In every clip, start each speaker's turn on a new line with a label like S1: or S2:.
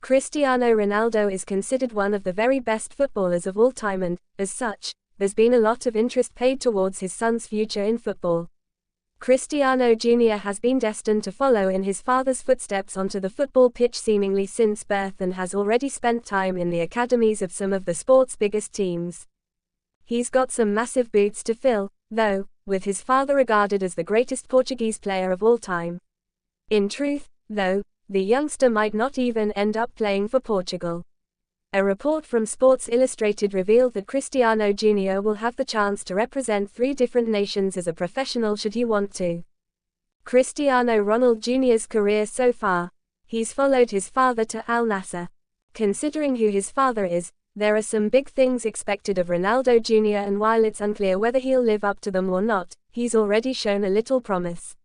S1: Cristiano Ronaldo is considered one of the very best footballers of all time and, as such, there's been a lot of interest paid towards his son's future in football. Cristiano Jr. has been destined to follow in his father's footsteps onto the football pitch seemingly since birth and has already spent time in the academies of some of the sport's biggest teams. He's got some massive boots to fill, though, with his father regarded as the greatest Portuguese player of all time. In truth, though, the youngster might not even end up playing for Portugal. A report from Sports Illustrated revealed that Cristiano Jr. will have the chance to represent 3 different nations as a professional should he want to. Cristiano Ronaldo Jr.'s career so far. He's followed his father to Al Nassr. Considering who his father is, there are some big things expected of Ronaldo Jr. and while it's unclear whether he'll live up to them or not, he's already shown a little promise.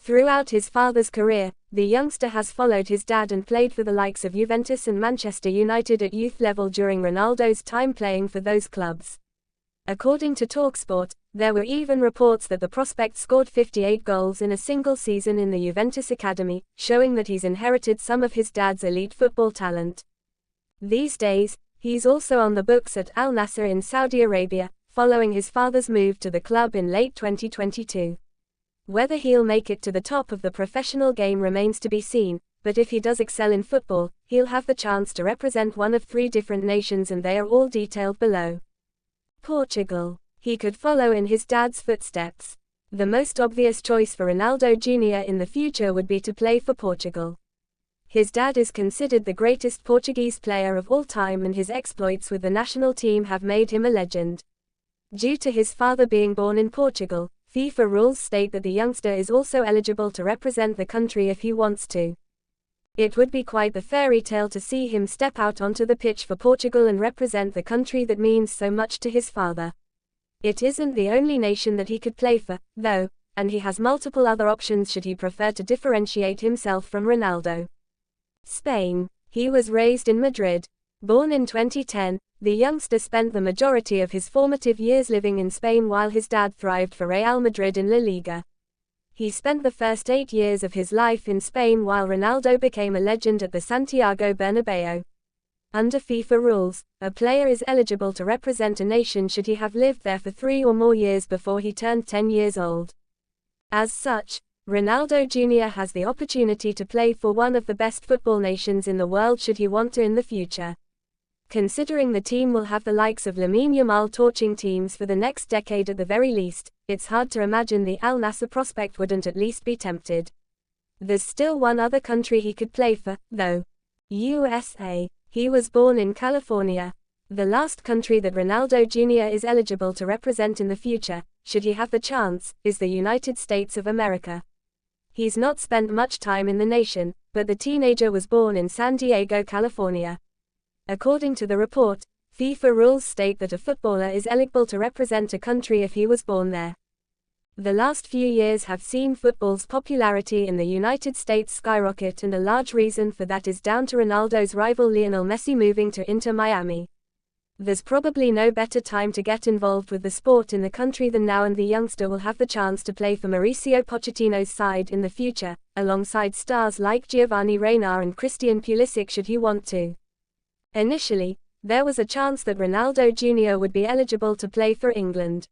S1: Throughout his father's career, the youngster has followed his dad and played for the likes of Juventus and Manchester United at youth level during Ronaldo's time playing for those clubs. According to TalkSport, there were even reports that the prospect scored 58 goals in a single season in the Juventus academy, showing that he's inherited some of his dad's elite football talent. These days, he's also on the books at Al Nassr in Saudi Arabia, following his father's move to the club in late 2022. Whether he'll make it to the top of the professional game remains to be seen, but if he does excel in football, he'll have the chance to represent one of 3 different nations and they are all detailed below. Portugal. He could follow in his dad's footsteps. The most obvious choice for Ronaldo Jr. in the future would be to play for Portugal. His dad is considered the greatest Portuguese player of all time and his exploits with the national team have made him a legend. Due to his father being born in Portugal, FIFA rules state that the youngster is also eligible to represent the country if he wants to. It would be quite the fairy tale to see him step out onto the pitch for Portugal and represent the country that means so much to his father. It isn't the only nation that he could play for, though, and he has multiple other options should he prefer to differentiate himself from Ronaldo. Spain. He was raised in Madrid. Born in 2010, the youngster spent the majority of his formative years living in Spain while his dad thrived for Real Madrid in La Liga. He spent the first 8 years of his life in Spain while Ronaldo became a legend at the Santiago Bernabeu. Under FIFA rules, a player is eligible to represent a nation should he have lived there for 3 or more years before he turned 10 years old. As such, Ronaldo Jr. has the opportunity to play for one of the best football nations in the world should he want to in the future. Considering the team will have the likes of Lamine Yamal torching teams for the next decade at the very least, it's hard to imagine the Al Nassr prospect wouldn't at least be tempted. There's still one other country he could play for, though. USA. He was born in California. The last country that Ronaldo Jr. is eligible to represent in the future, should he have the chance, is the United States of America. He's not spent much time in the nation, but the teenager was born in San Diego, California. According to the report, FIFA rules state that a footballer is eligible to represent a country if he was born there. The last few years have seen football's popularity in the United States skyrocket and a large reason for that is down to Ronaldo's rival Lionel Messi moving to Inter Miami. There's probably no better time to get involved with the sport in the country than now and the youngster will have the chance to play for Mauricio Pochettino's side in the future, alongside stars like Giovanni Reina and Christian Pulisic should he want to. Initially, there was a chance that Ronaldo Jr. would be eligible to play for England.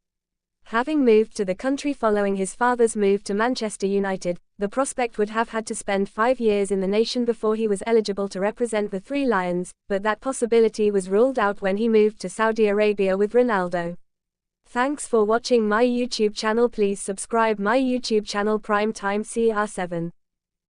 S1: Having moved to the country following his father's move to Manchester United, the prospect would have had to spend 5 years in the nation before he was eligible to represent the Three Lions, but that possibility was ruled out when he moved to Saudi Arabia with Ronaldo. Thanks for watching my YouTube channel. Please subscribe my YouTube channel Prime Time CR7.